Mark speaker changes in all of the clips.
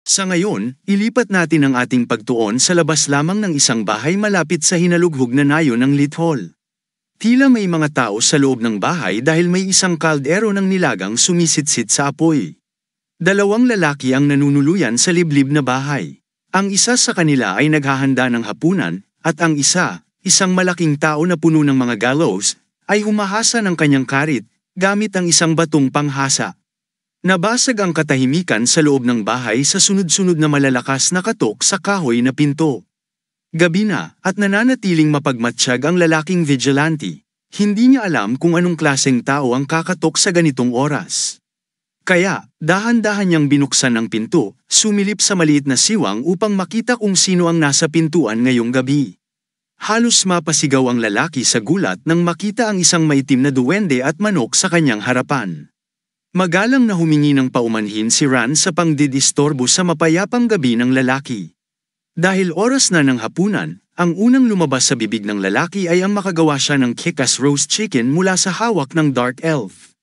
Speaker 1: Sa ngayon, ilipat natin ang ating pagtuon sa labas lamang ng isang bahay malapit sa hinalughog na nayon ng lithol. Tila may mga tao sa loob ng bahay dahil may isang kaldero ng nilagang sumisitsit sa apoy. Dalawang lalaki ang nanunuluyan sa liblib na bahay. Ang isa sa kanila ay naghahanda ng hapunan, at ang isa, isang malaking tao na puno ng mga gallows, ay humahasa ng kanyang karit, gamit ang isang batong panghasa. Nabasag ang katahimikan sa loob ng bahay sa sunod-sunod na malalakas na katok sa kahoy na pinto. Gabi na, at nananatiling mapagmatsyag ang lalaking vigilante. Hindi niya alam kung anong klaseng tao ang kakatok sa ganitong oras. Kaya, dahan-dahan niyang binuksan ang pinto, sumilip sa maliit na siwang upang makita kung sino ang nasa pintuan ngayong gabi. Halos mapasigaw ang lalaki sa gulat nang makita ang isang maitim na duwende at manok sa kanyang harapan. Magalang na humingi ng paumanhin si Ran sa pangdidistorbo sa mapayapang gabi ng lalaki. Dahil oras na ng hapunan, ang unang lumabas sa bibig ng lalaki ay ang makagawa siya ng kick-ass roast chicken mula sa hawak ng Dark Elf.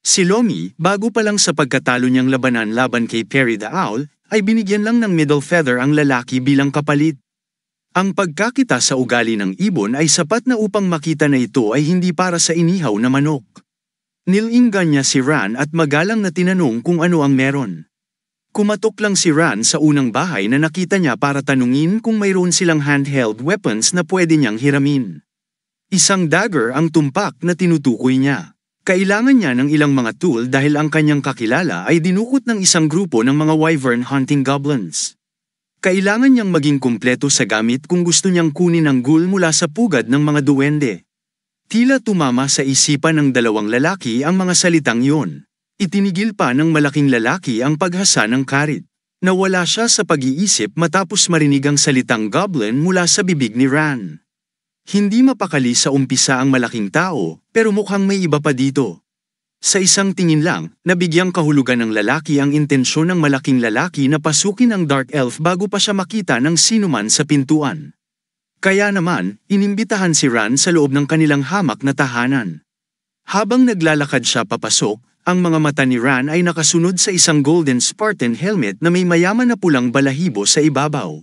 Speaker 1: Si Lomi, bago pa lang sa pagkatalo niyang labanan laban kay Perry the Owl, ay binigyan lang ng middle feather ang lalaki bilang kapalit. Ang pagkakita sa ugali ng ibon ay sapat na upang makita na ito ay hindi para sa inihaw na manok. Nilinggan niya si Ran at magalang na tinanong kung ano ang meron. Kumatok lang si Ran sa unang bahay na nakita niya para tanungin kung mayroon silang handheld weapons na pwede niyang hiramin. Isang dagger ang tumpak na tinutukoy niya. Kailangan niya ng ilang mga tool dahil ang kanyang kakilala ay dinukot ng isang grupo ng mga wyvern hunting goblins. Kailangan niyang maging kumpleto sa gamit kung gusto niyang kunin ang ghoul mula sa pugad ng mga duwende. Tila tumama sa isipan ng dalawang lalaki ang mga salitang yun. Itinigil pa ng malaking lalaki ang paghasa ng karit. Nawala siya sa pag-iisip matapos marinig ang salitang goblin mula sa bibig ni Ran. Hindi mapakali sa umpisa ang malaking tao, pero mukhang may iba pa dito. Sa isang tingin lang, nabigyang kahulugan ng lalaki ang intensyon ng malaking lalaki na pasukin ang Dark Elf bago pa siya makita ng sinuman sa pintuan. Kaya naman, inimbitahan si Ran sa loob ng kanilang hamak na tahanan. Habang naglalakad siya papasok, ang mga mata ni Ran ay nakasunod sa isang golden Spartan helmet na may mayaman na pulang balahibo sa ibabaw.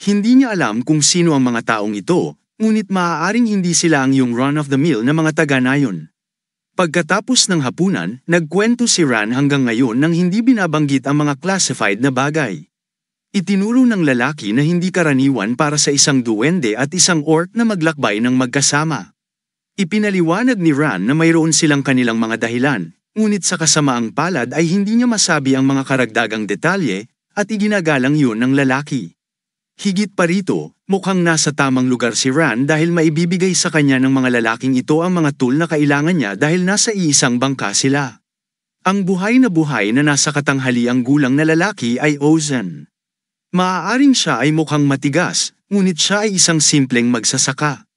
Speaker 1: Hindi niya alam kung sino ang mga taong ito, ngunit maaaring hindi sila ang yung run-of-the-mill na mga taga-nayon. Pagkatapos ng hapunan, nagkwento si Ran hanggang ngayon nang hindi binabanggit ang mga classified na bagay. Itinuro ng lalaki na hindi karaniwan para sa isang duwende at isang orc na maglakbay ng magkasama. Ipinaliwanag ni Ran na mayroon silang kanilang mga dahilan, ngunit sa kasamaang palad ay hindi niya masabi ang mga karagdagang detalye, at iginagalang yun ng lalaki. Higit pa rito, mukhang nasa tamang lugar si Ran dahil maibibigay sa kanya ng mga lalaking ito ang mga tool na kailangan niya dahil nasa iisang bangka sila. Ang buhay na nasa katanghaliang gulang na lalaki ay Ozen. Maaaring siya ay mukhang matigas, ngunit siya ay isang simpleng magsasaka.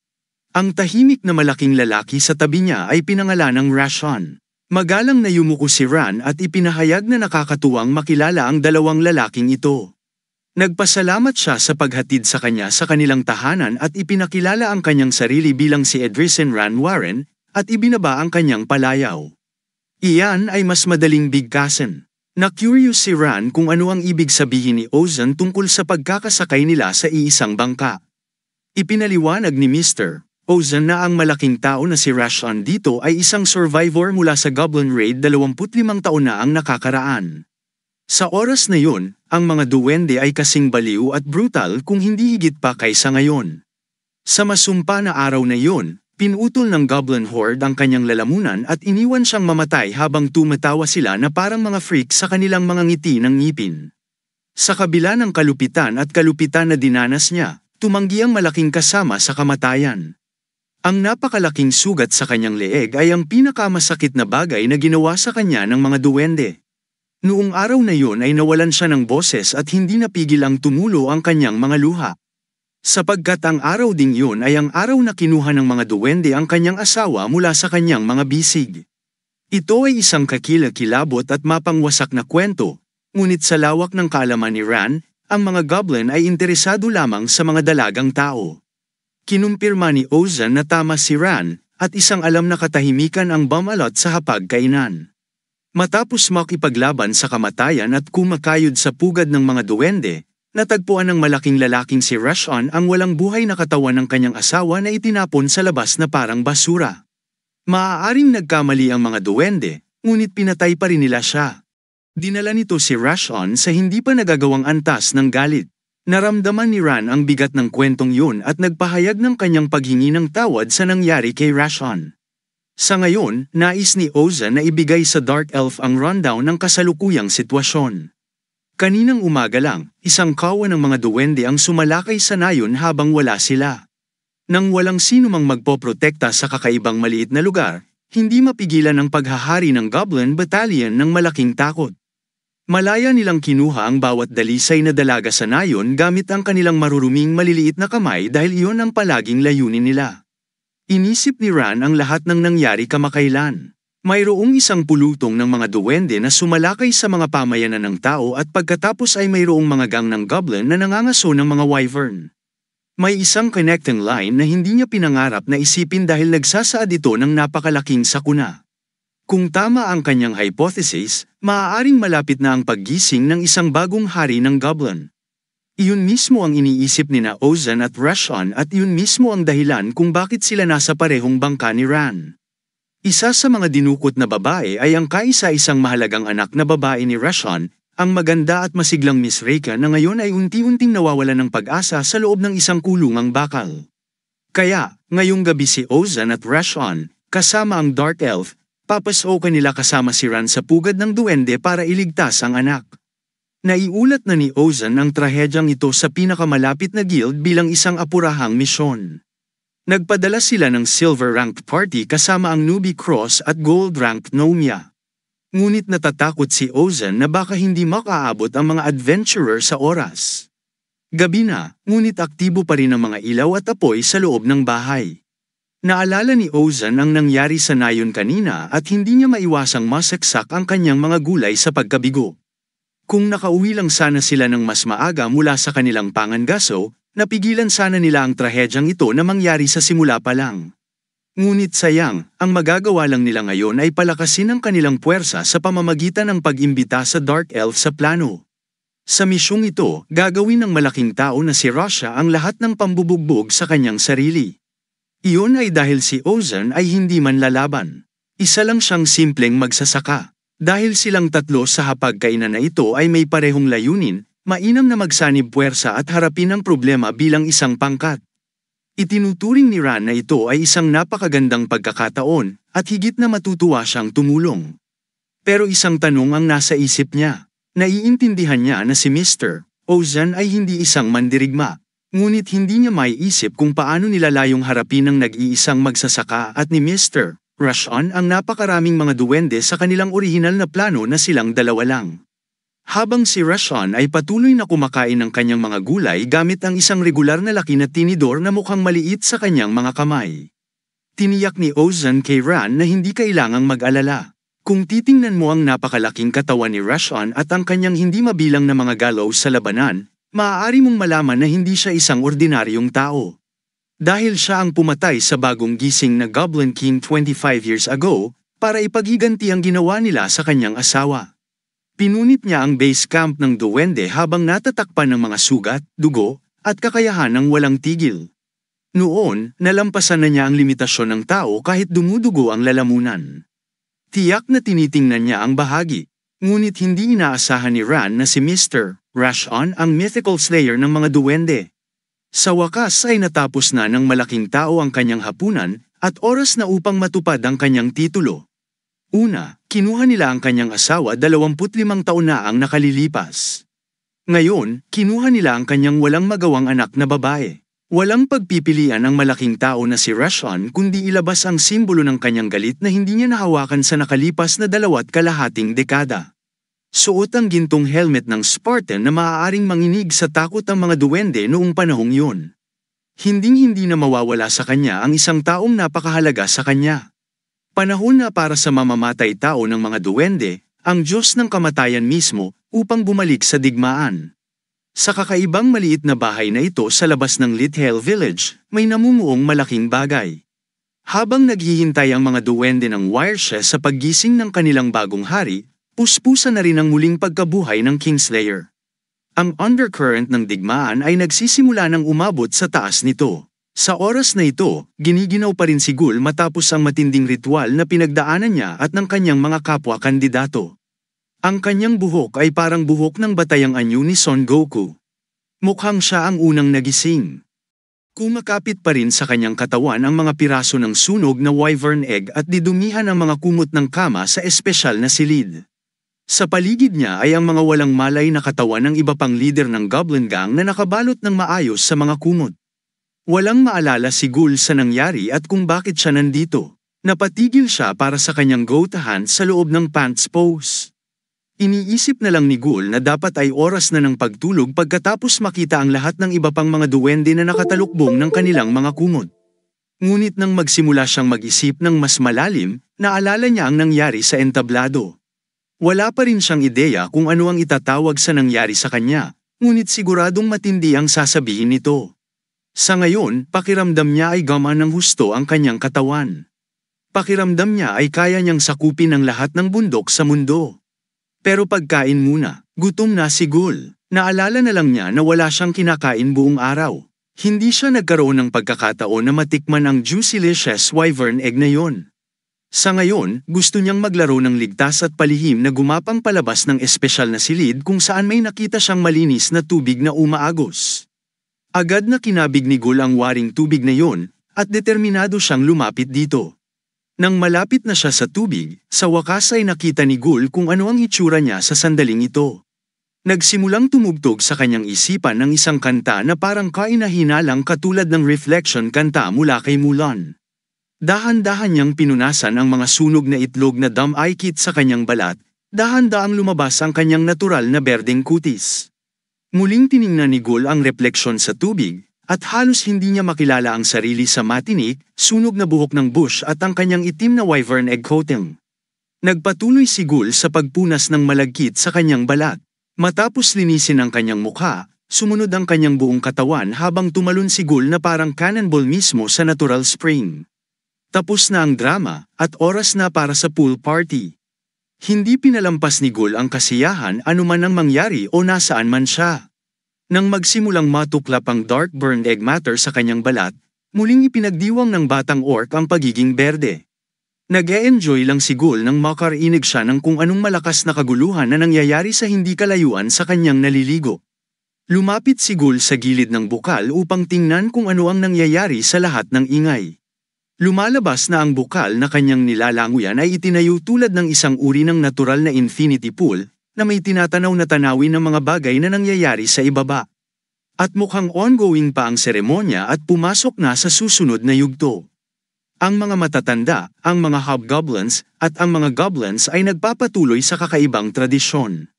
Speaker 1: Ang tahimik na malaking lalaki sa tabi niya ay pinangalan ng Rashon. Magalang na yumuko si Ran at ipinahayag na nakakatuwang makilala ang dalawang lalaking ito. Nagpasalamat siya sa paghatid sa kanya sa kanilang tahanan at ipinakilala ang kanyang sarili bilang si Edrisen Ran Warren, at ibinaba ang kanyang palayaw. Iyan ay mas madaling bigkasin. Na-curious si Ran kung ano ang ibig sabihin ni Ozen tungkol sa pagkakasakay nila sa iisang bangka. Ipinaliwanag ni Mr. Ozen na ang malaking tao na si Rashon dito ay isang survivor mula sa Goblin Raid 25 taon na ang nakakaraan. Sa oras na yun, ang mga duwende ay kasing baliw at brutal kung hindi higit pa kaysa ngayon. Sa masumpa na araw na yun, pinutol ng Goblin Horde ang kanyang lalamunan at iniwan siyang mamatay habang tumatawa sila na parang mga freak sa kanilang mga ngiti ng ngipin. Sa kabila ng kalupitan na dinanas niya, tumanggi ang malaking kasama sa kamatayan. Ang napakalaking sugat sa kanyang leeg ay ang pinakamasakit na bagay na ginawa sa kanya ng mga duwende. Noong araw na yun ay nawalan siya ng boses at hindi napigil ang tumulo ang kanyang mga luha. Sapagkat ang araw ding yun ay ang araw na kinuha ng mga duwende ang kanyang asawa mula sa kanyang mga bisig. Ito ay isang kakilakilabot at mapangwasak na kwento, ngunit sa lawak ng kaalaman ni Ran, ang mga goblin ay interesado lamang sa mga dalagang tao. Kinumpirma ni Ozen na tama si Ran, at isang alam na katahimikan ang bumalot sa hapagkainan. Matapos makipaglaban sa kamatayan at kumakayod sa pugad ng mga duwende, natagpuan ng malaking lalaking si Rashon ang walang buhay na katawan ng kanyang asawa na itinapon sa labas na parang basura. Maaaring nagkamali ang mga duwende, ngunit pinatay pa rin nila siya. Dinala nito si Rashon sa hindi pa nagagawang antas ng galit. Naramdaman ni Ran ang bigat ng kwentong yun at nagpahayag ng kanyang paghingi ng tawad sa nangyari kay Rashon. Sa ngayon, nais ni Ozan na ibigay sa Dark Elf ang rundown ng kasalukuyang sitwasyon. Kaninang umaga lang, isang kawan ng mga duwende ang sumalakay sa nayon habang wala sila. Nang walang sino mang magpoprotekta sa kakaibang maliit na lugar, hindi mapigilan ang paghahari ng Goblin Battalion ng malaking takot. Malaya nilang kinuha ang bawat dalisay na dalaga sa nayon gamit ang kanilang maruruming maliliit na kamay dahil iyon ang palaging layunin nila. Inisip ni Ran ang lahat ng nangyari kamakailan. Mayroong isang pulutong ng mga duwende na sumalakay sa mga pamayanan ng tao at pagkatapos ay mayroong mga gang ng goblin na nangangaso ng mga wyvern. May isang connecting line na hindi niya pinangarap na isipin dahil nagsasaad ito ng napakalaking sakuna. Kung tama ang kanyang hypothesis, maaaring malapit na ang paggising ng isang bagong hari ng goblin. Iyon mismo ang iniisip ni na Ozan at Rashon at iyon mismo ang dahilan kung bakit sila nasa parehong bangka ni Ran. Isa sa mga dinukot na babae ay ang kaisa-isang mahalagang anak na babae ni Rashon, ang maganda at masiglang Miss Reka na ngayon ay unti-unting nawawalan ng pag-asa sa loob ng isang kulungang bakal. Kaya, ngayong gabi si Ozan at Rashon, kasama ang Dark Elf, papasokan nila kasama si Ran sa pugad ng duwende para iligtas ang anak. Naiulat na ni Ozan ang trahedyang ito sa pinakamalapit na guild bilang isang apurahang misyon. Nagpadala sila ng silver-ranked party kasama ang newbie cross at gold-ranked Nomia. Ngunit natatakot si Ozan na baka hindi makaabot ang mga adventurer sa oras. Gabi na, ngunit aktibo pa rin ang mga ilaw at apoy sa loob ng bahay. Naalala ni Ozan ang nangyari sa nayon kanina at hindi niya maiwasang masaksak ang kanyang mga gulay sa pagkabigo. Kung nakauwi lang sana sila ng mas maaga mula sa kanilang pangangaso, napigilan sana nila ang trahedyang ito na mangyari sa simula pa lang. Ngunit sayang, ang magagawa lang nila ngayon ay palakasin ang kanilang puwersa sa pamamagitan ng pag-imbita sa Dark Elf sa plano. Sa misyong ito, gagawin ng malaking tao na si Rasha ang lahat ng pambubugbog sa kanyang sarili. Iyon ay dahil si Ozan ay hindi man lalaban. Isa lang siyang simpleng magsasaka. Dahil silang tatlo sa hapagkainan na ito ay may parehong layunin, mainam na magsanib puwersa at harapin ang problema bilang isang pangkat. Itinuturing ni Ran na ito ay isang napakagandang pagkakataon at higit na matutuwa siyang tumulong. Pero isang tanong ang nasa isip niya. Naiintindihan niya na si Mr. Ozan ay hindi isang mandirigma, ngunit hindi niya maiisip kung paano nilalayong harapin ng nag-iisang magsasaka at ni Mr. Rashon ang napakaraming mga duwende sa kanilang orihinal na plano na silang dalawa lang. Habang si Rashon ay patuloy na kumakain ng kanyang mga gulay gamit ang isang regular na laki na tinidor na mukhang maliit sa kanyang mga kamay. Tiniyak ni Ozan kay Ran na hindi kailangang mag-alala. Kung titingnan mo ang napakalaking katawan ni Rashon at ang kanyang hindi mabilang na mga galaw sa labanan, maaari mong malaman na hindi siya isang ordinaryong tao. Dahil siya ang pumatay sa bagong gising na Goblin King 25 years ago, para ipaghiganti ang ginawa nila sa kanyang asawa. Pinunit niya ang base camp ng duwende habang natatakpan ng mga sugat, dugo, at kakayahan ng walang tigil. Noon, nalampasan na niya ang limitasyon ng tao kahit dumudugo ang lalamunan. Tiyak na tinitingnan niya ang bahagi, ngunit hindi inaasahan ni Ran na si Mr. Rashon ang mythical slayer ng mga duwende. Sa wakas ay natapos na ng malaking tao ang kanyang hapunan at oras na upang matupad ang kanyang titulo. Una, kinuha nila ang kanyang asawa 25 taon na ang nakalilipas. Ngayon, kinuha nila ang kanyang walang magawang anak na babae. Walang pagpipilian ang malaking tao na si Rashon kundi ilabas ang simbolo ng kanyang galit na hindi niya nahawakan sa nakalipas na 2.5 dekada. Suot ang gintong helmet ng Spartan na maaaring manginig sa takot ang mga duwende noong panahong yun. Hinding-hindi na mawawala sa kanya ang isang taong napakahalaga sa kanya. Panahon na para sa mamamatay tao ng mga duwende, ang Diyos ng kamatayan mismo, upang bumalik sa digmaan. Sa kakaibang maliit na bahay na ito sa labas ng Lithel Village, may namumuong malaking bagay. Habang naghihintay ang mga duwende ng Wiresheh sa paggising ng kanilang bagong hari, puspusan na rin ang muling pagkabuhay ng Kingslayer. Ang undercurrent ng digmaan ay nagsisimula ng umabot sa taas nito. Sa oras na ito, giniginaw pa rin si Ghoul matapos ang matinding ritual na pinagdaanan niya at ng kanyang mga kapwa-kandidato. Ang kanyang buhok ay parang buhok ng batayang anyo ni Son Goku. Mukhang siya ang unang nagising. Kumakapit pa rin sa kanyang katawan ang mga piraso ng sunog na wyvern egg at didumihan ang mga kumot ng kama sa espesyal na silid. Sa paligid niya ay ang mga walang malay na katawan ng iba pang leader ng Goblin Gang na nakabalot ng maayos sa mga kumot. Walang maalala si Ghoul sa nangyari at kung bakit siya nandito. Napatigil siya para sa kanyang go-to-hand sa loob ng pants pose. Iniisip na lang ni Ghoul na dapat ay oras na ng pagtulog pagkatapos makita ang lahat ng iba pang mga duwende na nakatalukbong ng kanilang mga kumot. Ngunit nang magsimula siyang mag-isip ng mas malalim, naalala niya ang nangyari sa entablado. Wala pa rin siyang ideya kung ano ang itatawag sa nangyari sa kanya, ngunit siguradong matindi ang sasabihin nito. Sa ngayon, pakiramdam niya ay gama ng husto ang kanyang katawan. Pakiramdam niya ay kaya niyang sakupin ang lahat ng bundok sa mundo. Pero pagkain muna, gutom na si Ghoul. Naalala na lang niya na wala siyang kinakain buong araw. Hindi siya nagkaroon ng pagkakataon na matikman ang Juicylicious Wyvern Egg na yon. Sa ngayon, gusto niyang maglaro ng ligtas at palihim na gumapang palabas ng espesyal na silid kung saan may nakita siyang malinis na tubig na umaagos. Agad na kinabig ni Ghoul ang waring tubig na yon, at determinado siyang lumapit dito. Nang malapit na siya sa tubig, sa wakas ay nakita ni Ghoul kung ano ang itsura niya sa sandaling ito. Nagsimulang tumugtog sa kanyang isipan ng isang kanta na parang kainahinalang katulad ng reflection kanta mula kay Mulan. Dahan-dahan niyang pinunasan ang mga sunog na itlog na dam-aikit sa kanyang balat, dahan-daang lumabas ang kanyang natural na berdeng kutis. Muling tiningnan ni Ghoul ang refleksyon sa tubig, at halos hindi niya makilala ang sarili sa matinik, sunog na buhok ng bush at ang kanyang itim na wyvern egg coating. Nagpatuloy si Ghoul sa pagpunas ng malagkit sa kanyang balat. Matapos linisin ang kanyang mukha, sumunod ang kanyang buong katawan habang tumalon si Ghoul na parang cannonball mismo sa natural spring. Tapos na ang drama, at oras na para sa pool party. Hindi pinalampas ni Ghoul ang kasiyahan anuman ang mangyari o nasaan man siya. Nang magsimulang matuklap ang dark burned egg matter sa kanyang balat, muling ipinagdiwang ng batang orc ang pagiging berde. Nag-e-enjoy lang si Ghoul nang makarinig siya ng kung anong malakas na kaguluhan na nangyayari sa hindi kalayuan sa kanyang naliligo. Lumapit si Ghoul sa gilid ng bukal upang tingnan kung ano ang nangyayari sa lahat ng ingay. Lumalabas na ang bukal na kanyang nilalanguyan ay itinayo tulad ng isang uri ng natural na infinity pool, na may tinatanaw na tanawin ng mga bagay na nangyayari sa ibaba. At mukhang ongoing pa ang seremonya at pumasok na sa susunod na yugto. Ang mga matatanda, ang mga hobgoblins, at ang mga goblins ay nagpapatuloy sa kakaibang tradisyon.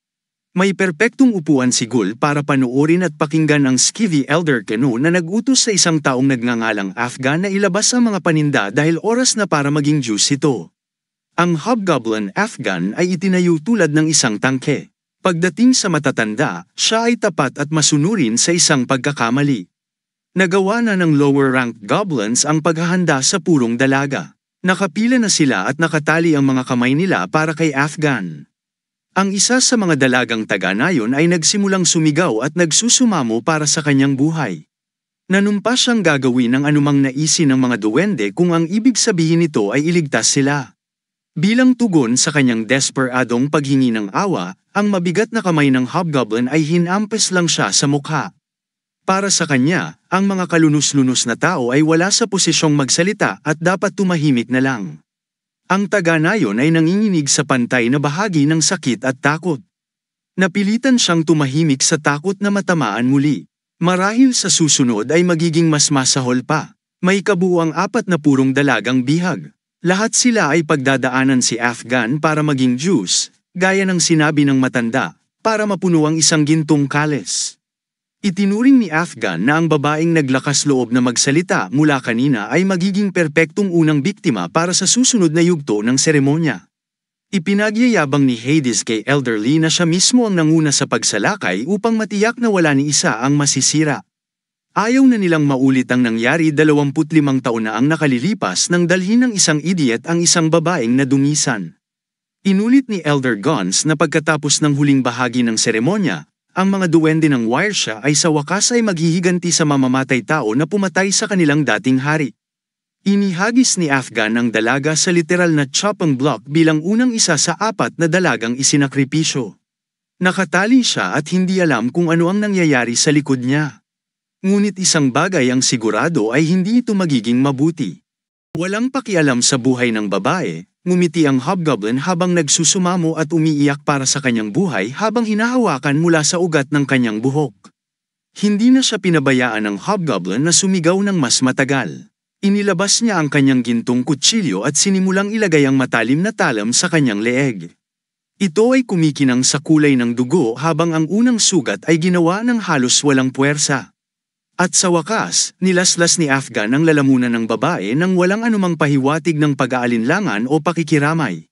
Speaker 1: May perpektong upuan si Ghoul para panuorin at pakinggan ang Skivvy Elder Canoe na nag-utos sa isang taong nagngangalang Afghan na ilabas ang mga paninda dahil oras na para maging juice ito. Ang Hobgoblin Afghan ay itinayo tulad ng isang tangke. Pagdating sa matatanda, siya ay tapat at masunurin sa isang pagkakamali. Nagawa na ng lower-ranked goblins ang paghahanda sa purong dalaga. Nakapila na sila at nakatali ang mga kamay nila para kay Afghan. Ang isa sa mga dalagang taga-nayon ay nagsimulang sumigaw at nagsusumamo para sa kanyang buhay. Nanumpa siyang gagawin ng anumang naisin ng mga duwende kung ang ibig sabihin nito ay iligtas sila. Bilang tugon sa kanyang desperadong paghingi ng awa, ang mabigat na kamay ng hobgoblin ay hinampes lang siya sa mukha. Para sa kanya, ang mga kalunos-lunos na tao ay wala sa posisyong magsalita at dapat tumahimik na lang. Ang taga-nayon ay nanginginig sa pantay na bahagi ng sakit at takot. Napilitan siyang tumahimik sa takot na matamaan muli. Marahil sa susunod ay magiging mas masahol pa. May kabuuang 4 na purong dalagang bihag. Lahat sila ay pagdadaanan si Afghan para maging juice, gaya ng sinabi ng matanda, para mapuno ang isang gintong kales. Itinuring ni Afghan na ang babaeng naglakas loob na magsalita mula kanina ay magiging perpektong unang biktima para sa susunod na yugto ng seremonya. Ipinagyayabang ni Hades kay Elderly na siya mismo ang nanguna sa pagsalakay upang matiyak na wala ni isa ang masisira. Ayaw na nilang maulit ang nangyari 25 taon na ang nakalilipas nang dalhin ng isang idiot ang isang babaeng nadumisan. Inulit ni Elder Gons na pagkatapos ng huling bahagi ng seremonya, ang mga duwende ng Wiresha ay sa wakas ay maghihiganti sa mamamatay tao na pumatay sa kanilang dating hari. Inihagis ni Afghan ang dalaga sa literal na chopping block bilang unang isa sa 4 na dalagang isinakripisyo. Nakatali siya at hindi alam kung ano ang nangyayari sa likod niya. Ngunit isang bagay ang sigurado ay hindi ito magiging mabuti. Walang pakialam sa buhay ng babae, ngumiti ang hobgoblin habang nagsusumamo at umiiyak para sa kanyang buhay habang hinahawakan mula sa ugat ng kanyang buhok. Hindi na siya pinabayaan ng hobgoblin na sumigaw ng mas matagal. Inilabas niya ang kanyang gintong kutsilyo at sinimulang ilagay ang matalim na talam sa kanyang leeg. Ito ay kumikinang sa kulay ng dugo habang ang unang sugat ay ginawa ng halos walang puwersa. At sa wakas, nilaslas ni Afghan ang lalamunan ng babae nang walang anumang pahiwatig ng pag-aalinlangan o pakikiramay.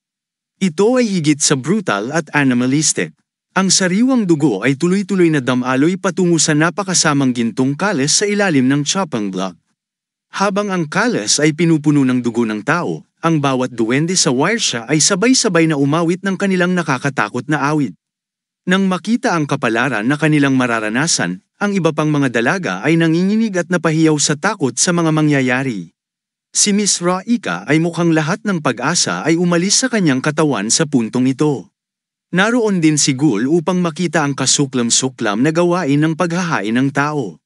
Speaker 1: Ito ay higit sa brutal at animalistic. Ang sariwang dugo ay tuloy-tuloy na damaloy patungo sa napakasamang gintong kales sa ilalim ng chopping block. Habang ang kales ay pinupuno ng dugo ng tao, ang bawat duwende sa Wiresha ay sabay-sabay na umawit ng kanilang nakakatakot na awit. Nang makita ang kapalaran na kanilang mararanasan, ang iba pang mga dalaga ay nanginginig at napahiyaw sa takot sa mga mangyayari. Si Miss Raika ay mukhang lahat ng pag-asa ay umalis sa kanyang katawan sa puntong ito. Naroon din si Ghoul upang makita ang kasuklam-suklam na gawain ng paghahain ng tao.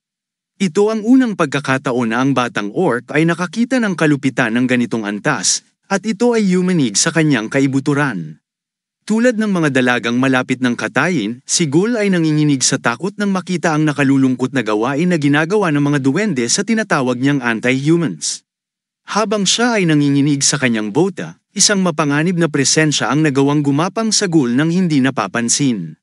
Speaker 1: Ito ang unang pagkakataon na ang batang orc ay nakakita ng kalupitan ng ganitong antas, at ito ay yumanig sa kanyang kaibuturan. Tulad ng mga dalagang malapit ng katayin, si Ghoul ay nanginginig sa takot nang makita ang nakalulungkot na gawain na ginagawa ng mga duwende sa tinatawag niyang anti-humans. Habang siya ay nanginginig sa kanyang bota, isang mapanganib na presensya ang nagawang gumapang sa Ghoul nang hindi napapansin.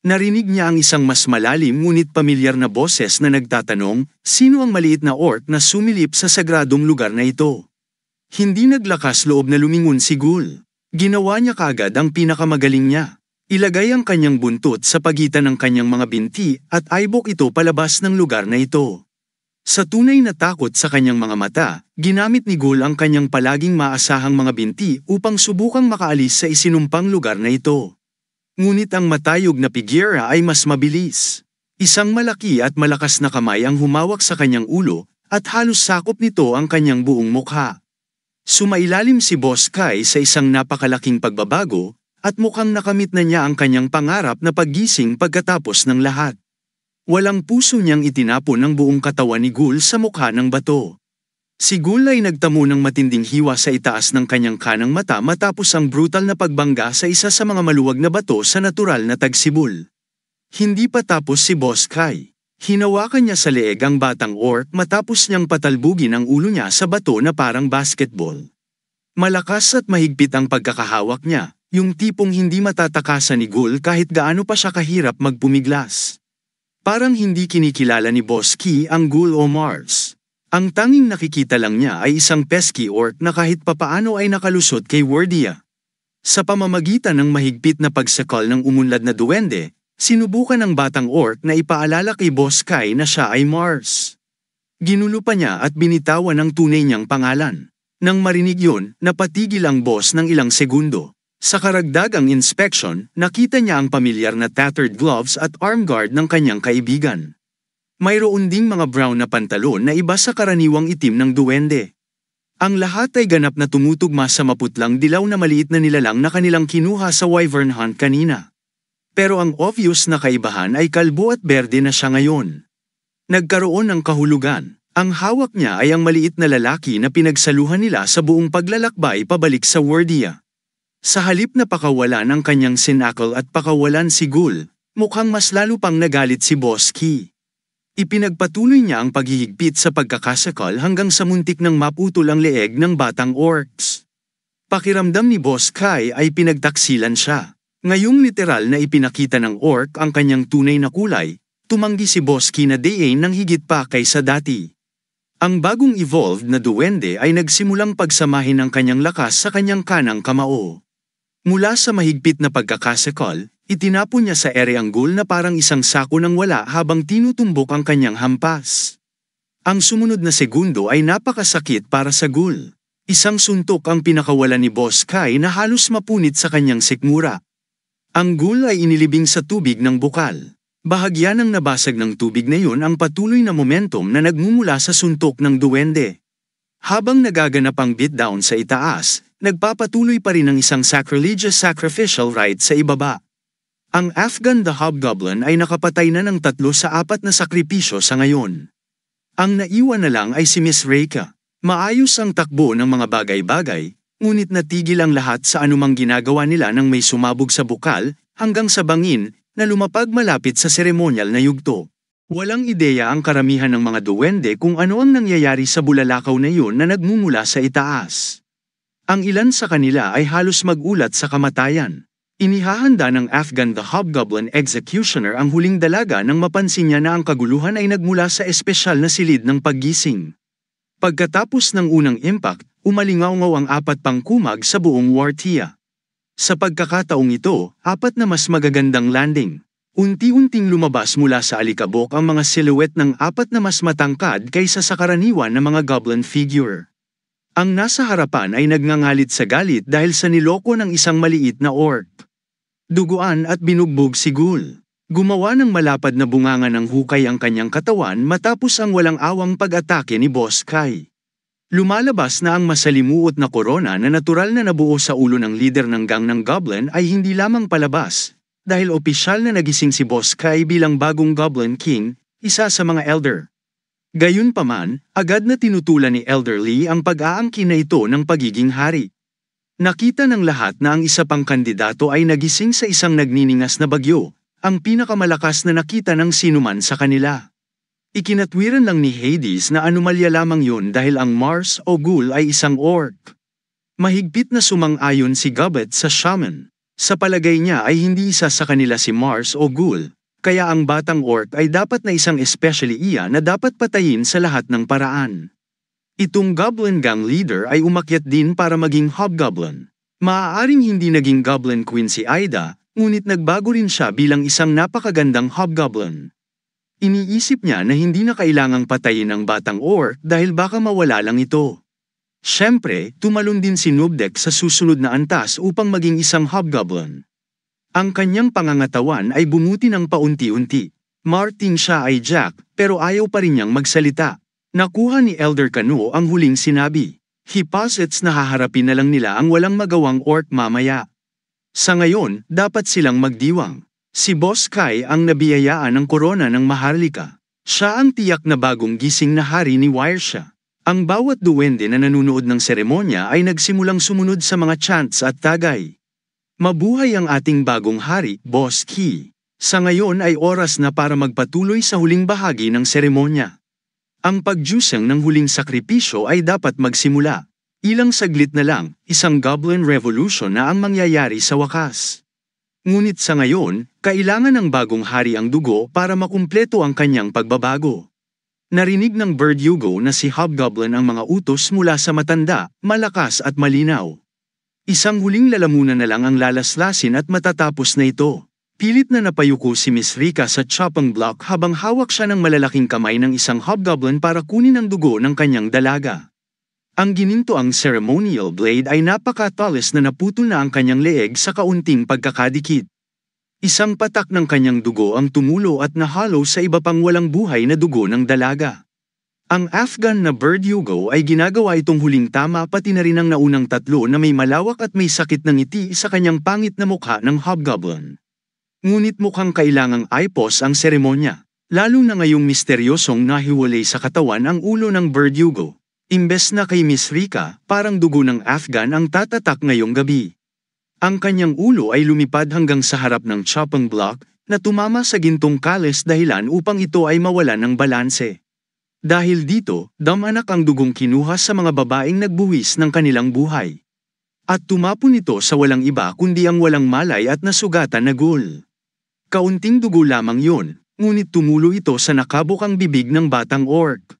Speaker 1: Narinig niya ang isang mas malalim ngunit pamilyar na boses na nagtatanong, sino ang maliit na orc na sumilip sa sagradong lugar na ito? Hindi naglakas loob na lumingon si Ghoul. Ginawa niya kaagad ang pinakamagaling niya. Ilagay ang kanyang buntot sa pagitan ng kanyang mga binti at aibok ito palabas ng lugar na ito. Sa tunay na takot sa kanyang mga mata, ginamit ni Ghoul ang kanyang palaging maasahang mga binti upang subukang makaalis sa isinumpang lugar na ito. Ngunit ang matayog na pigira ay mas mabilis. Isang malaki at malakas na kamay ang humawak sa kanyang ulo at halos sakop nito ang kanyang buong mukha. Sumailalim si Boss Kai sa isang napakalaking pagbabago, at mukhang nakamit na niya ang kanyang pangarap na paggising pagkatapos ng lahat. Walang puso niyang itinapon ang buong katawan ni Ghoul sa mukha ng bato. Si Ghoul ay nagtamo ng matinding hiwa sa itaas ng kanyang kanang mata matapos ang brutal na pagbangga sa isa sa mga maluwag na bato sa natural na tagsibol. Hindi pa tapos si Boss Kai. Hinawakan niya sa leeg ang batang orc matapos niyang patalbugin ang ulo niya sa bato na parang basketball. Malakas at mahigpit ang pagkakahawak niya, yung tipong hindi matatakasan ni Ghoul kahit gaano pa siya kahirap magpumiglas. Parang hindi kinikilala ni Boss Ki ang Ghoul o Mars. Ang tanging nakikita lang niya ay isang pesky orc na kahit papaano ay nakalusot kay Wardia. Sa pamamagitan ng mahigpit na pagsakal ng umunlad na duwende, sinubukan ng batang orc na ipaalala kay Boss Kai na siya ay Mars. Ginulo pa niya at binitawan ang tunay niyang pangalan. Nang marinig yun, napatigil ang boss ng ilang segundo. Sa karagdagang inspection, nakita niya ang pamilyar na tattered gloves at arm guard ng kanyang kaibigan. Mayroon ding mga brown na pantalon na iba sa karaniwang itim ng duwende. Ang lahat ay ganap na tumutugma sa maputlang dilaw na maliit na nilalang na kanilang kinuha sa wyvern hunt kanina. Pero ang obvious na kaibahan ay kalbo at berde na siya ngayon. Nagkaroon ng kahulugan. Ang hawak niya ay ang maliit na lalaki na pinagsaluhan nila sa buong paglalakbay pabalik sa Wardia. Sa halip na pakawalan ang kanyang sinakal at pakawalan si Ghoul, mukhang mas lalo pang nagalit si Boss Ki. Ipinagpatuloy niya ang paghihigpit sa pagkakasakal hanggang sa muntik ng maputol ang leeg ng batang orcs. Pakiramdam ni Boss Kai ay pinagtaksilan siya. Ngayong literal na ipinakita ng orc ang kanyang tunay na kulay, tumanggi si Boss Ki na dayain ng higit pa kaysa dati. Ang bagong evolved na duwende ay nagsimulang pagsamahin ang kanyang lakas sa kanyang kanang kamao. Mula sa mahigpit na pagkakasakal, itinapon niya sa ere ang Ghoul na parang isang sako ng wala habang tinutumbok ang kanyang hampas. Ang sumunod na segundo ay napakasakit para sa ghoul. Isang suntok ang pinakawalan ni Boss Kai na halos mapunit sa kanyang sikmura. Ang ghoul ay inilibing sa tubig ng bukal. Bahagya ng nabasag ng tubig na yun ang patuloy na momentum na nagmumula sa suntok ng duwende. Habang nagaganap ang beatdown sa itaas, nagpapatuloy pa rin ang isang sacrilegious sacrificial rite sa ibaba. Ang Afghan the Hobgoblin ay nakapatay na ng 3 sa 4 na sakripisyo sa ngayon. Ang naiwan na lang ay si Miss Reika. Maayos ang takbo ng mga bagay-bagay, ngunit natigil ang lahat sa anumang ginagawa nila nang may sumabog sa bukal, hanggang sa bangin, na lumapag malapit sa seremonyal na yugto. Walang ideya ang karamihan ng mga duwende kung ano ang nangyayari sa bulalakaw na yun na nagmumula sa itaas. Ang ilan sa kanila ay halos magulat sa kamatayan. Inihahanda ng Afghan the Hobgoblin Executioner ang huling dalaga nang mapansin niya na ang kaguluhan ay nagmula sa espesyal na silid ng paggising. Pagkatapos ng unang impact, umalingaw-ngaw ang 4 pang kumag sa buong Wartia. Sa pagkakataong ito, 4 na mas magagandang landing. Unti-unting lumabas mula sa alikabok ang mga silhouette ng 4 na mas matangkad kaysa sa karaniwan na mga goblin figure. Ang nasa harapan ay nagngangalit sa galit dahil sa niloko ng isang maliit na orc. Duguan at binugbog si Ghoul. Gumawa ng malapad na bunganga ng hukay ang kanyang katawan matapos ang walang awang pag-atake ni Boss Kai. Lumalabas na ang masalimuot na korona na natural na nabuo sa ulo ng leader ng gang ng Goblin ay hindi lamang palabas, dahil opisyal na nagising si Boss Kai bilang bagong Goblin King, isa sa mga elder. Gayunpaman, agad na tinutulan ni Elder Lee ang pag-aangkin na ito ng pagiging hari. Nakita ng lahat na ang isa pang kandidato ay nagising sa isang nagniningas na bagyo, ang pinakamalakas na nakita ng sinuman sa kanila. Ikinatwiran lang ni Hades na anomalya lamang yun dahil ang Mars o Ghoul ay isang orc. Mahigpit na sumang-ayon si Gubbet sa shaman. Sa palagay niya ay hindi isa sa kanila si Mars o Ghoul, kaya ang batang orc ay dapat na isang especially iya na dapat patayin sa lahat ng paraan. Itong Goblin Gang leader ay umakyat din para maging Hobgoblin. Maaaring hindi naging Goblin Queen si Aida, ngunit nagbago rin siya bilang isang napakagandang Hobgoblin. Iniisip niya na hindi na kailangang patayin ang batang orc dahil baka mawala lang ito. Siyempre, tumalon din si Nubdek sa susunod na antas upang maging isang Hobgoblin. Ang kanyang pangangatawan ay bumuti ng paunti-unti. Martin siya ay Jack, pero ayaw pa rin niyang magsalita. Nakuha ni Elder Kano ang huling sinabi. He posits na haharapin na lang nila ang walang magawang orc mamaya. Sa ngayon, dapat silang magdiwang. Si Boss Kai ang nabiyayaan ng korona ng Maharlika. Siya ang tiyak na bagong gising na hari ni Wiresha. Ang bawat duwende na nanunood ng seremonya ay nagsimulang sumunod sa mga chants at tagay. Mabuhay ang ating bagong hari, Boss Ki. Sa ngayon ay oras na para magpatuloy sa huling bahagi ng seremonya. Ang pagdyusang ng huling sakripisyo ay dapat magsimula. Ilang saglit na lang, isang Goblin Revolution na ang mangyayari sa wakas. Ngunit sa ngayon, kailangan ng bagong hari ang dugo para makumpleto ang kanyang pagbabago. Narinig ng Verdugo na si Hobgoblin ang mga utos mula sa matanda, malakas at malinaw. Isang huling lalamunan na lang ang lalaslasin at matatapos na ito. Pilit na napayuko si Miss Rika sa chopping block habang hawak siya ng malalaking kamay ng isang Hobgoblin para kunin ang dugo ng kanyang dalaga. Ang ginintoang ceremonial blade ay napakatalis na naputol na ang kanyang leeg sa kaunting pagkakadikit. Isang patak ng kanyang dugo ang tumulo at nahalo sa iba pang walang buhay na dugo ng dalaga. Ang Afghan na Verdugo ay ginagawa itong huling tama pati na rin ang naunang 3 na may malawak at may sakit na ngiti sa kanyang pangit na mukha ng Hobgoblin. Ngunit mukhang kailangang aipos ang seremonya, lalo na ngayong misteryosong nahiwalay sa katawan ang ulo ng Verdugo. Imbes na kay Miss Rika, parang dugo ng Afghan ang tatatak ngayong gabi. Ang kanyang ulo ay lumipad hanggang sa harap ng chopping block na tumama sa gintong kalis dahilan upang ito ay mawalan ng balanse. Dahil dito, damanak ang dugong kinuha sa mga babaeng nagbuwis ng kanilang buhay. At tumapon ito sa walang iba kundi ang walang malay at nasugatan na ghoul. Kaunting dugo lamang yun, ngunit tumulo ito sa nakabukang bibig ng batang orc.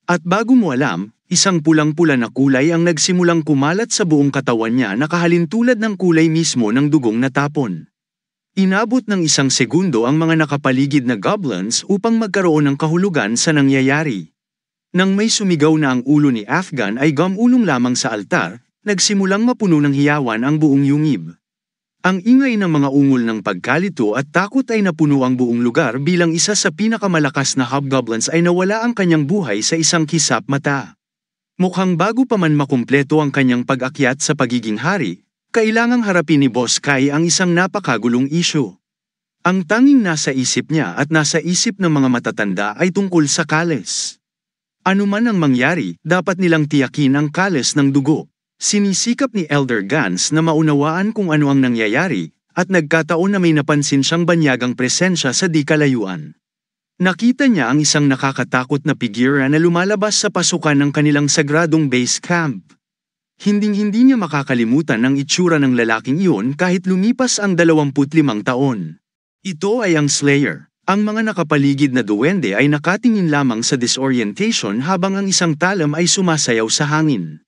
Speaker 1: At bago mo alam, isang pulang-pula na kulay ang nagsimulang kumalat sa buong katawan niya na kahalintulad ng kulay mismo ng dugong natapon. Inabot ng 1 segundo ang mga nakapaligid na goblins upang magkaroon ng kahulugan sa nangyayari. Nang may sumigaw na ang ulo ni Afghan ay gumulong lamang sa altar, nagsimulang mapuno ng hiyawan ang buong yungib. Ang ingay ng mga ungol ng pagkalito at takot ay napuno ang buong lugar bilang isa sa pinakamalakas na hobgoblins ay nawala ang kanyang buhay sa isang kisap mata. Mukhang bago pa man makumpleto ang kanyang pag-akyat sa pagiging hari, kailangang harapin ni Boss Kai ang isang napakagulong isyu. Ang tanging nasa isip niya at nasa isip ng mga matatanda ay tungkol sa Kales. Ano man ang mangyari, dapat nilang tiyakin ang Kales ng dugo. Sinisikap ni Elder Gans na maunawaan kung ano ang nangyayari, at nagkataon na may napansin siyang banyagang presensya sa di kalayuan. Nakita niya ang isang nakakatakot na figura na lumalabas sa pasukan ng kanilang sagradong base camp. Hinding-hindi niya makakalimutan ang itsura ng lalaking iyon kahit lumipas ang 25 taon. Ito ay ang Slayer. Ang mga nakapaligid na duwende ay nakatingin lamang sa disorientation habang ang isang talam ay sumasayaw sa hangin.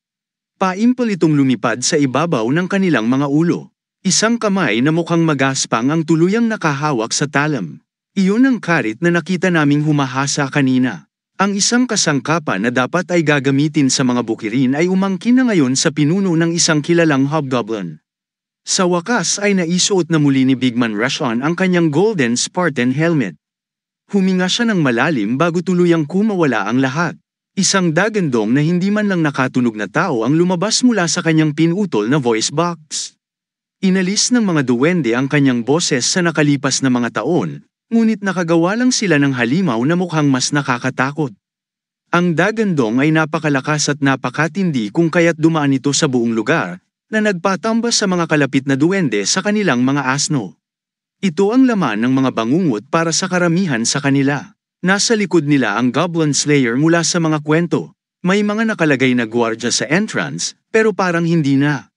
Speaker 1: Paimpal itong lumipad sa ibabaw ng kanilang mga ulo. Isang kamay na mukhang magaspang ang tuluyang nakahawak sa talam. Iyon ang karit na nakita naming humahasa kanina. Ang isang kasangkapan na dapat ay gagamitin sa mga bukirin ay umangkin na ngayon sa pinuno ng isang kilalang hobgoblin. Sa wakas ay naisuot na muli ni Bigman Rashon ang kanyang golden Spartan helmet. Huminga siya ng malalim bago tuluyang kumawala ang lahat. Isang dagandong na hindi man lang nakatunog na tao ang lumabas mula sa kanyang pinutol na voice box. Inalis ng mga duwende ang kanyang boses sa nakalipas na mga taon, ngunit nakagawa lang sila ng halimaw na mukhang mas nakakatakot. Ang dagandong ay napakalakas at napakatindi kung kaya't dumaan ito sa buong lugar, na nagpatambas sa mga kalapit na duwende sa kanilang mga asno. Ito ang laman ng mga bangungot para sa karamihan sa kanila. Nasa likod nila ang Goblin Slayer mula sa mga kwento. May mga nakalagay na gwardya sa entrance, pero parang hindi na.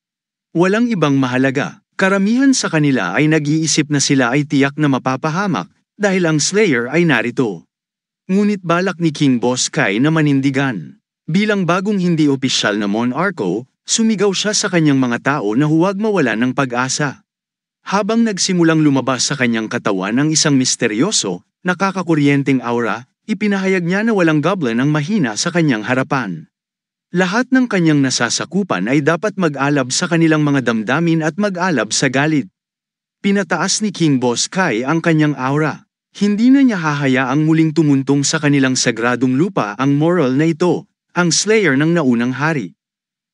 Speaker 1: Walang ibang mahalaga. Karamihan sa kanila ay nag-iisip na sila ay tiyak na mapapahamak, dahil ang Slayer ay narito. Ngunit balak ni King Boss Kai na manindigan. Bilang bagong hindi opisyal na monarko, sumigaw siya sa kanyang mga tao na huwag mawalan ng pag-asa. Habang nagsimulang lumabas sa kanyang katawan ang isang misteryoso, nakakakuryenteng aura, ipinahayag niya na walang goblin ang mahina sa kanyang harapan. Lahat ng kanyang nasasakupan ay dapat mag-alab sa kanilang mga damdamin at mag-alab sa galit. Pinataas ni King Boss Kai ang kanyang aura. Hindi na niya hahayaang muling tumuntong sa kanilang sagradong lupa ang moral na ito, ang Slayer ng naunang hari.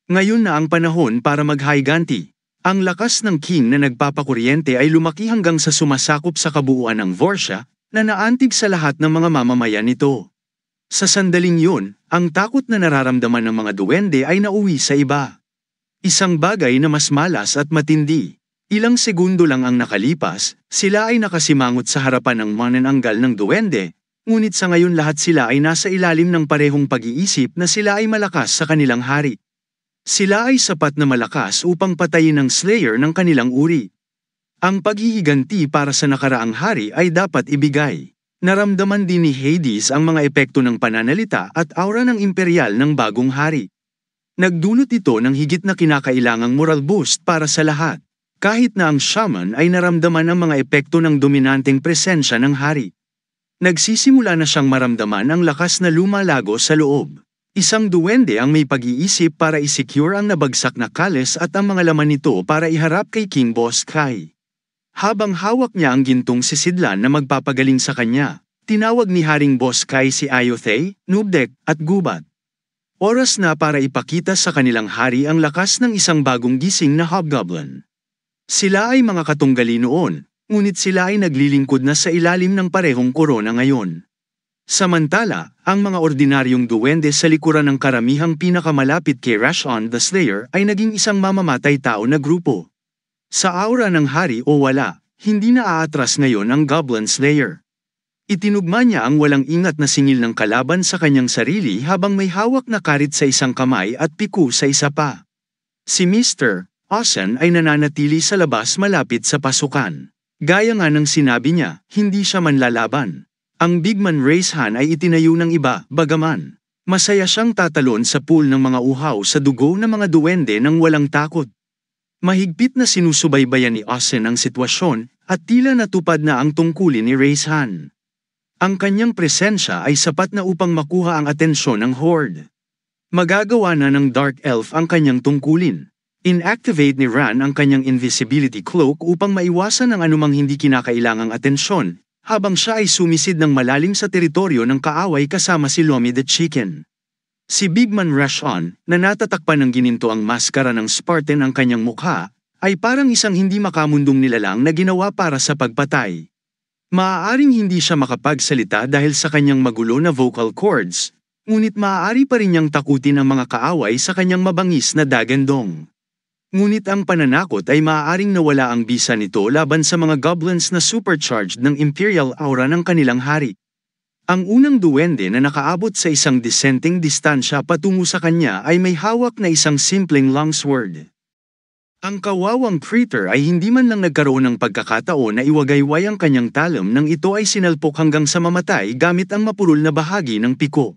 Speaker 1: Ngayon na ang panahon para maghiganti. Ang lakas ng king na nagpapakuryente ay lumaki hanggang sa sumasakop sa kabuuan ng Vorsha, na naantig sa lahat ng mga mamamayan nito. Sa sandaling yun, ang takot na nararamdaman ng mga duwende ay nauwi sa iba. Isang bagay na mas malas at matindi. Ilang segundo lang ang nakalipas, sila ay nakasimangot sa harapan ng manananggal ng duwende, ngunit sa ngayon lahat sila ay nasa ilalim ng parehong pag-iisip na sila ay malakas sa kanilang hari. Sila ay sapat na malakas upang patayin ang Slayer ng kanilang uri. Ang paghihiganti para sa nakaraang hari ay dapat ibigay. Naramdaman din ni Hades ang mga epekto ng pananalita at aura ng imperial ng bagong hari. Nagdulot ito ng higit na kinakailangang moral boost para sa lahat. Kahit na ang shaman ay naramdaman ang mga epekto ng dominanteng presensya ng hari. Nagsisimula na siyang maramdaman ang lakas na lumalago sa loob. Isang duwende ang may pag-iisip para i-secure ang nabagsak na Kales at ang mga laman nito para iharap kay King Boss Kai. Habang hawak niya ang gintong sisidlan na magpapagaling sa kanya, tinawag ni Haring Boss Kai si Ayothay, Nubdek, at Gubat. Oras na para ipakita sa kanilang hari ang lakas ng isang bagong gising na hobgoblin. Sila ay mga katunggali noon, ngunit sila ay naglilingkod na sa ilalim ng parehong korona ngayon. Samantala, ang mga ordinaryong duwende sa likuran ng karamihang pinakamalapit kay Rashon the Slayer ay naging isang mamamatay tao na grupo. Sa aura ng hari o wala, hindi na aatras ngayon ang Goblin Slayer. Itinugma niya ang walang ingat na singil ng kalaban sa kanyang sarili habang may hawak na karit sa isang kamay at piku sa isa pa. Si Mr. Osen ay nananatili sa labas malapit sa pasukan. Gaya nga ng sinabi niya, hindi siya manlalaban. Ang Bigman Racehan ay itinayo ng iba, bagaman. Masaya siyang tatalon sa pool ng mga uhaw sa dugo ng mga duwende nang walang takot. Mahigpit na sinusubaybayan ni Osen ang sitwasyon, at tila natupad na ang tungkulin ni Racehan. Ang kanyang presensya ay sapat na upang makuha ang atensyon ng horde. Magagawa na ng Dark Elf ang kanyang tungkulin. Inactivate ni Ran ang kanyang invisibility cloak upang maiwasan ang anumang hindi kinakailangang atensyon, habang siya ay sumisid ng malalim sa teritoryo ng kaaway kasama si Lomi the Chicken. Si Bigman Rashon, na natatakpan ng gininto ang maskara ng Spartan ang kanyang mukha, ay parang isang hindi makamundong nilalang na ginawa para sa pagpatay. Maaaring hindi siya makapagsalita dahil sa kanyang magulo na vocal cords, ngunit maaari pa rin niyang takutin ang mga kaaway sa kanyang mabangis na dagandong. Ngunit ang pananakot ay maaaring nawala ang bisa nito laban sa mga goblins na supercharged ng imperial aura ng kanilang hari. Ang unang duwende na nakaabot sa isang dissenting distansya patungo sa kanya ay may hawak na isang simpleng longsword. Ang kawawang creature ay hindi man lang nagkaroon ng pagkakataon na iwagayway ang kanyang talon nang ito ay sinalpok hanggang sa mamatay gamit ang mapurol na bahagi ng piko.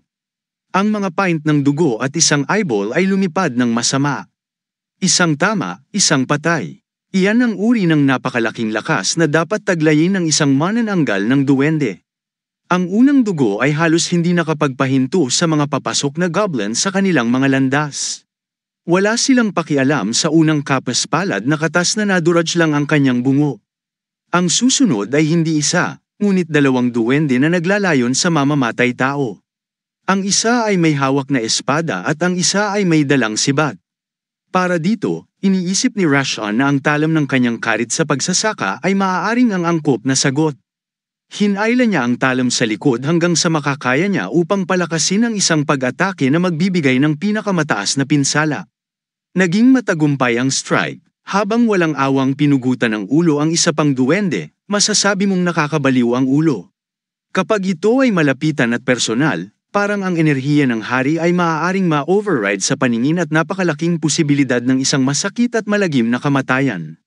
Speaker 1: Ang mga pint ng dugo at isang eyeball ay lumipad ng masama. Isang tama, isang patay. Iyan ang uri ng napakalaking lakas na dapat taglayin ng isang manananggal ng duwende. Ang unang dugo ay halos hindi nakapagpahinto sa mga papasok na goblins sa kanilang mga landas. Wala silang pakialam sa unang kapaspalad na katas na naduraj lang ang kanyang bungo. Ang susunod ay hindi isa, ngunit dalawang duwende na naglalayon sa mamamatay tao. Ang isa ay may hawak na espada at ang isa ay may dalang sibat. Para dito, iniisip ni Rashon na ang talam ng kanyang karit sa pagsasaka ay maaaring ang angkop na sagot. Hinayla niya ang talam sa likod hanggang sa makakaya niya upang palakasin ang isang pag-atake na magbibigay ng pinakamataas na pinsala. Naging matagumpay ang strike, habang walang awang pinugutan ng ulo ang isa pang duwende, masasabi mong nakakabaliw ang ulo. Kapag ito ay malapitan at personal, parang ang enerhiya ng hari ay maaaring ma-override sa paningin at napakalaking posibilidad ng isang masakit at malagim na kamatayan.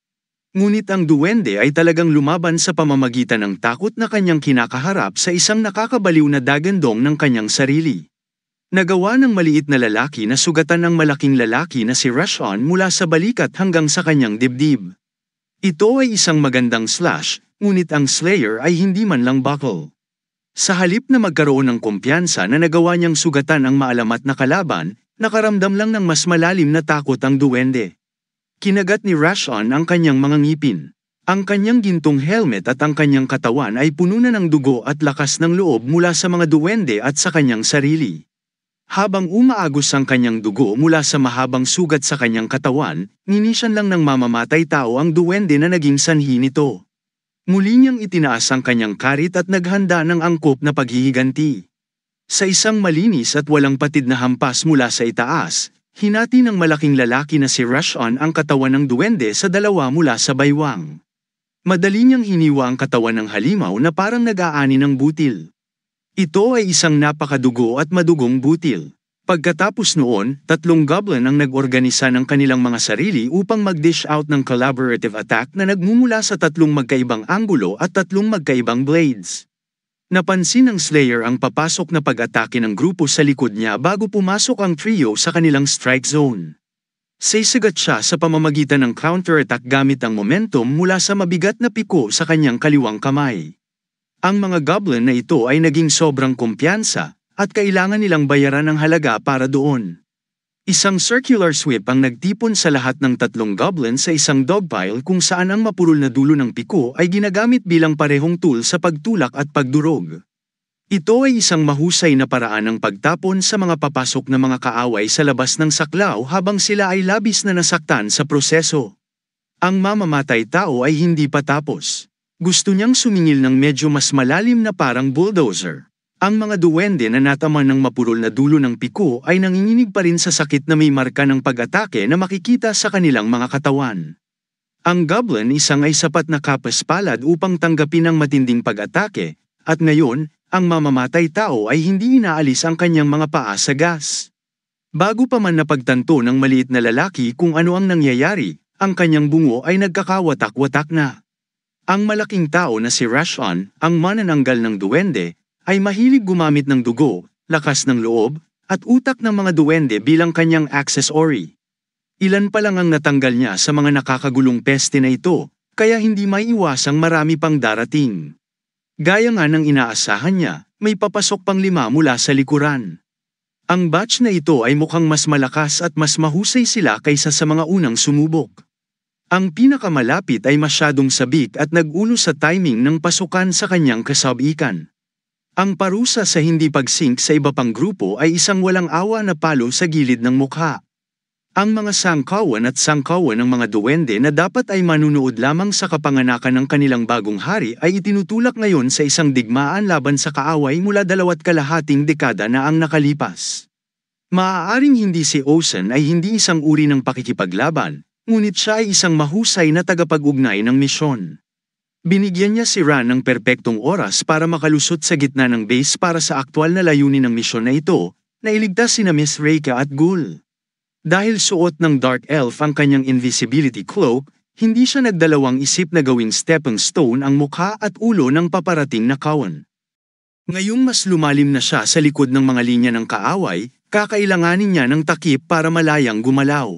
Speaker 1: Ngunit ang duwende ay talagang lumaban sa pamamagitan ng takot na kanyang kinakaharap sa isang nakakabaliw na dagandong ng kanyang sarili. Nagawa ng maliit na lalaki na sugatan ng malaking lalaki na si Rashon mula sa balikat hanggang sa kanyang dibdib. Ito ay isang magandang slash, ngunit ang Slayer ay hindi man lang buckle. Sa halip na magkaroon ng kumpiyansa na nagawa niyang sugatan ang maalamat na kalaban, nakaramdam lang ng mas malalim na takot ang duwende. Kinagat ni Rashon ang kanyang mga ngipin. Ang kanyang gintong helmet at ang kanyang katawan ay puno na ng dugo at lakas ng loob mula sa mga duwende at sa kanyang sarili. Habang umaagos ang kanyang dugo mula sa mahabang sugat sa kanyang katawan, ninisan lang ng mamamatay tao ang duwende na naging sanhi nito. Muli niyang itinaas ang kanyang karit at naghanda ng angkop na paghihiganti. Sa isang malinis at walang patid na hampas mula sa itaas, hinati ng malaking lalaki na si Rashon ang katawan ng duwende sa dalawa mula sa baywang. Madali niyang hiniwa ang katawan ng halimaw na parang nag-aani ng butil. Ito ay isang napakadugo at madugong butil. Pagkatapos noon, 3 goblin ang nag-organisa ng kanilang mga sarili upang mag-dish out ng collaborative attack na nagmumula sa 3 magkaibang anggulo at 3 magkaibang blades. Napansin ng Slayer ang papasok na pag-atake ng grupo sa likod niya bago pumasok ang trio sa kanilang strike zone. Sisigat siya sa pamamagitan ng counter-attack gamit ang momentum mula sa mabigat na piko sa kanyang kaliwang kamay. Ang mga goblin na ito ay naging sobrang kumpiyansa, at kailangan nilang bayaran ng halaga para doon. Isang circular sweep ang nagtipon sa lahat ng 3 goblins sa isang dogpile kung saan ang mapurol na dulo ng piko ay ginagamit bilang parehong tool sa pagtulak at pagdurog. Ito ay isang mahusay na paraan ng pagtapon sa mga papasok na mga kaaway sa labas ng saklaw habang sila ay labis na nasaktan sa proseso. Ang mamamatay tao ay hindi pa tapos. Gusto niyang sumingil ng medyo mas malalim na parang bulldozer. Ang mga duwende na nataman ng mapurol na dulo ng piko ay nanginginig pa rin sa sakit na may marka ng pag-atake na makikita sa kanilang mga katawan. Ang goblin isang ay sapat na kapaspalad upang tanggapin ang matinding pag-atake, at ngayon, ang mamamatay tao ay hindi inaalis ang kanyang mga paa sa gas. Bago pa man napagtanto ng maliit na lalaki kung ano ang nangyayari, ang kanyang bungo ay nagkakawatak-watak na. Ang malaking tao na si Rashon, ang manananggal ng duwende, ay mahilig gumamit ng dugo, lakas ng loob, at utak ng mga duwende bilang kanyang accessory. Ilan pa lang ang natanggal niya sa mga nakakagulong peste na ito, kaya hindi maiiwasang marami pang darating. Gaya nga ng inaasahan niya, may papasok pang 5 mula sa likuran. Ang batch na ito ay mukhang mas malakas at mas mahusay sila kaysa sa mga unang sumubok. Ang pinakamalapit ay masyadong sabik at nag-ulo sa timing ng pasukan sa kanyang kasabikan. Ang parusa sa hindi pag-sync sa iba pang grupo ay isang walang awa na palo sa gilid ng mukha. Ang mga sangkawan at sangkawan ng mga duwende na dapat ay manunood lamang sa kapanganakan ng kanilang bagong hari ay itinutulak ngayon sa isang digmaan laban sa kaaway mula 2.5 dekada na ang nakalipas. Maaaring hindi si Ocean ay hindi isang uri ng pakikipaglaban, ngunit siya ay isang mahusay na tagapag-ugnay ng misyon. Binigyan niya si Ran ng perpektong oras para makalusot sa gitna ng base para sa aktwal na layunin ng misyon na ito, na iligtas sina Miss Reika at Ghoul. Dahil suot ng Dark Elf ang kanyang invisibility cloak, hindi siya nagdalawang isip na gawing stepping stone ang mukha at ulo ng paparating na kawan. Ngayong mas lumalim na siya sa likod ng mga linya ng kaaway, kakailanganin niya ng takip para malayang gumalaw.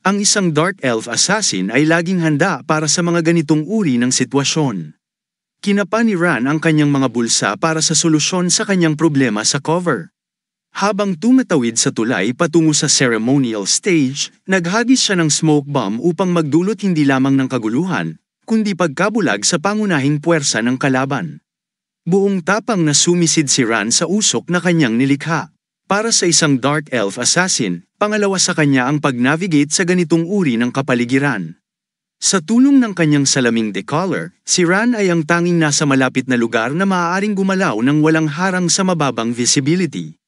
Speaker 1: Ang isang Dark Elf assassin ay laging handa para sa mga ganitong uri ng sitwasyon. Kinapa ni Ran ang kanyang mga bulsa para sa solusyon sa kanyang problema sa cover. Habang tumatawid sa tulay patungo sa ceremonial stage, naghagis siya ng smoke bomb upang magdulot hindi lamang ng kaguluhan, kundi pagkabulag sa pangunahing puwersa ng kalaban. Buong tapang na sumisid si Ran sa usok na kanyang nilikha. Para sa isang Dark Elf assassin, pangalawa sa kanya ang pag-navigate sa ganitong uri ng kapaligiran. Sa tulong ng kanyang salaming decolor, si Ran ay ang tanging nasa malapit na lugar na maaaring gumalaw ng walang harang sa mababang visibility.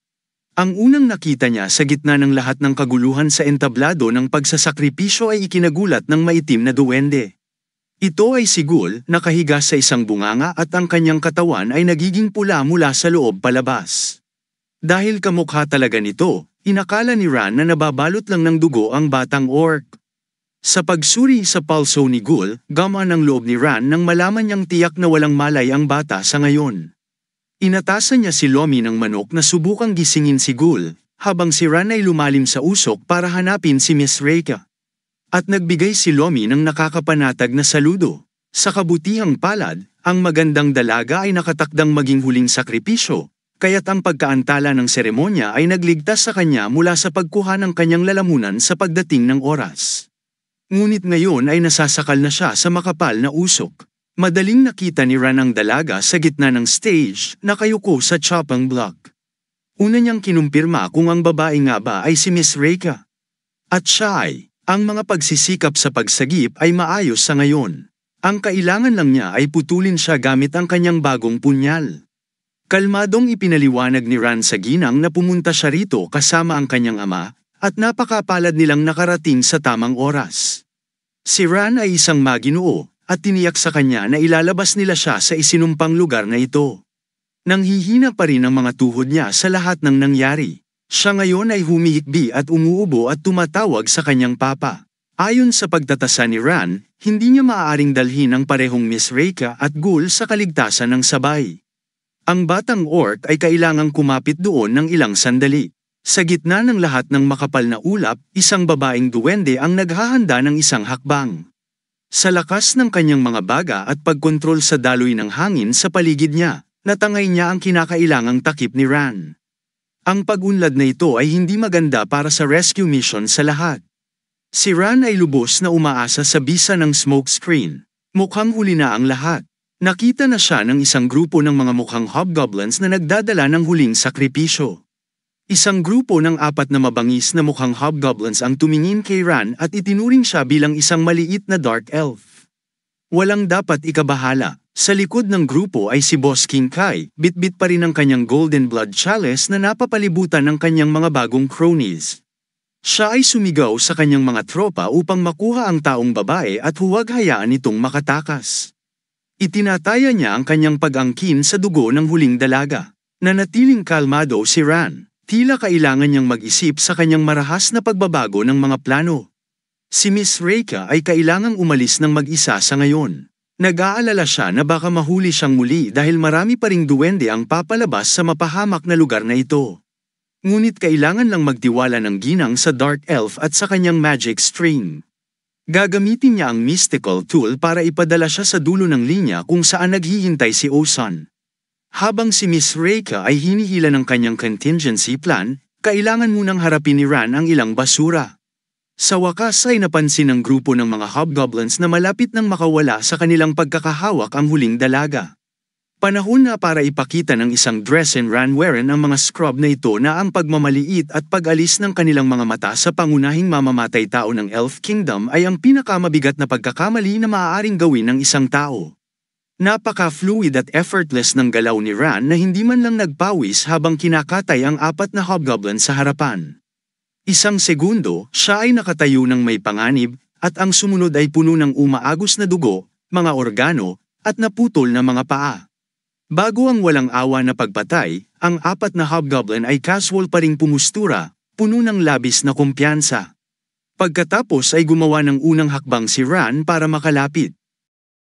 Speaker 1: Ang unang nakita niya sa gitna ng lahat ng kaguluhan sa entablado ng pagsasakripisyo ay ikinagulat ng maitim na duwende. Ito ay si Ghoul, nakahiga sa isang bunganga at ang kanyang katawan ay nagiging pula mula sa loob palabas. Dahil kamukha talaga nito, inakala ni Ran na nababalot lang ng dugo ang batang orc. Sa pagsuri sa palso ni Ghoul, gamaan ang loob ni Ran nang malaman niyang tiyak na walang malay ang bata sa ngayon. Inatasan niya si Lomi ng manok na subukang gisingin si Ghoul, habang si Ran ay lumalim sa usok para hanapin si Miss Reika. At nagbigay si Lomi ng nakakapanatag na saludo. Sa kabutihang palad, ang magandang dalaga ay nakatakdang maging huling sakripisyo, kaya't ang pagkaantala ng seremonya ay nagligtas sa kanya mula sa pagkuha ng kanyang lalamunan sa pagdating ng oras. Ngunit ngayon ay nasasakal na siya sa makapal na usok. Madaling nakita ni Ran ang dalaga sa gitna ng stage, nakayuko sa chopping block. Una niyang kinumpirma kung ang babae nga ba ay si Miss Reika. At siya ay, ang mga pagsisikap sa pagsagip ay maayos sa ngayon. Ang kailangan lang niya ay putulin siya gamit ang kanyang bagong punyal. Kalmadong ipinaliwanag ni Ran sa ginang na pumunta siya rito kasama ang kanyang ama, at napakapalad nilang nakarating sa tamang oras. Si Ran ay isang maginoo, at tiniyak sa kanya na ilalabas nila siya sa isinumpang lugar na ito. Nanghihina pa rin ang mga tuhod niya sa lahat ng nangyari. Siya ngayon ay humihikbi at umuubo at tumatawag sa kanyang papa. Ayon sa pagtatasa ni Ran, hindi niya maaaring dalhin ang parehong Miss Reika at Ghoul sa kaligtasan ng sabay. Ang batang orc ay kailangang kumapit doon ng ilang sandali. Sa gitna ng lahat ng makapal na ulap, isang babaeng duwende ang naghahanda ng isang hakbang. Sa lakas ng kanyang mga baga at pagkontrol sa daloy ng hangin sa paligid niya, natangay niya ang kinakailangang takip ni Ran. Ang pag-unlad na ito ay hindi maganda para sa rescue mission sa lahat. Si Ran ay lubos na umaasa sa bisa ng smoke screen. Mukhang huli na ang lahat. Nakita na siya ng isang grupo ng mga mukhang hobgoblins na nagdadala ng huling sakripisyo. Isang grupo ng 4 na mabangis na mukhang hobgoblins ang tumingin kay Ran at itinuring siya bilang isang maliit na dark elf. Walang dapat ikabahala. Sa likod ng grupo ay si Boss King Kai, bitbit pa rin ang kanyang golden blood chalice na napapalibutan ng kanyang mga bagong cronies. Siya ay sumigaw sa kanyang mga tropa upang makuha ang taong babae at huwag hayaan itong makatakas. Itinataya niya ang kanyang pag-angkin sa dugo ng huling dalaga. Nanatiling kalmado si Ran. Tila kailangan niyang mag-isip sa kanyang marahas na pagbabago ng mga plano. Si Miss Reika ay kailangang umalis ng mag-isa sa ngayon. Nag-aalala siya na baka mahuli siyang muli dahil marami pa ring duwende ang papalabas sa mapahamak na lugar na ito. Ngunit kailangan lang magtiwala ng ginang sa Dark Elf at sa kanyang magic string. Gagamitin niya ang mystical tool para ipadala siya sa dulo ng linya kung saan naghihintay si Osan. Habang si Miss Reika ay hinihila ng kanyang contingency plan, kailangan munang harapin ni Ran ang ilang basura. Sa wakas ay napansin ng grupo ng mga hobgoblins na malapit nang makawala sa kanilang pagkakahawak ang huling dalaga. Panahon na para ipakita ng isang dress and Ranwerin ang mga scrub na ito na ang pagmamaliit at pag-alis ng kanilang mga mata sa pangunahing mamamatay tao ng Elf Kingdom ay ang pinakamabigat na pagkakamali na maaaring gawin ng isang tao. Napaka-fluid at effortless ng galaw ni Ran na hindi man lang nagpawis habang kinakatay ang 4 na hobgoblin sa harapan. Isang segundo, siya ay nakatayo ng may panganib, at ang sumunod ay puno ng umaagos na dugo, mga organo, at naputol na mga paa. Bago ang walang awa na pagpatay, ang 4 na hobgoblin ay casual pa ring pumustura, puno ng labis na kumpiyansa. Pagkatapos ay gumawa ng unang hakbang si Ran para makalapit.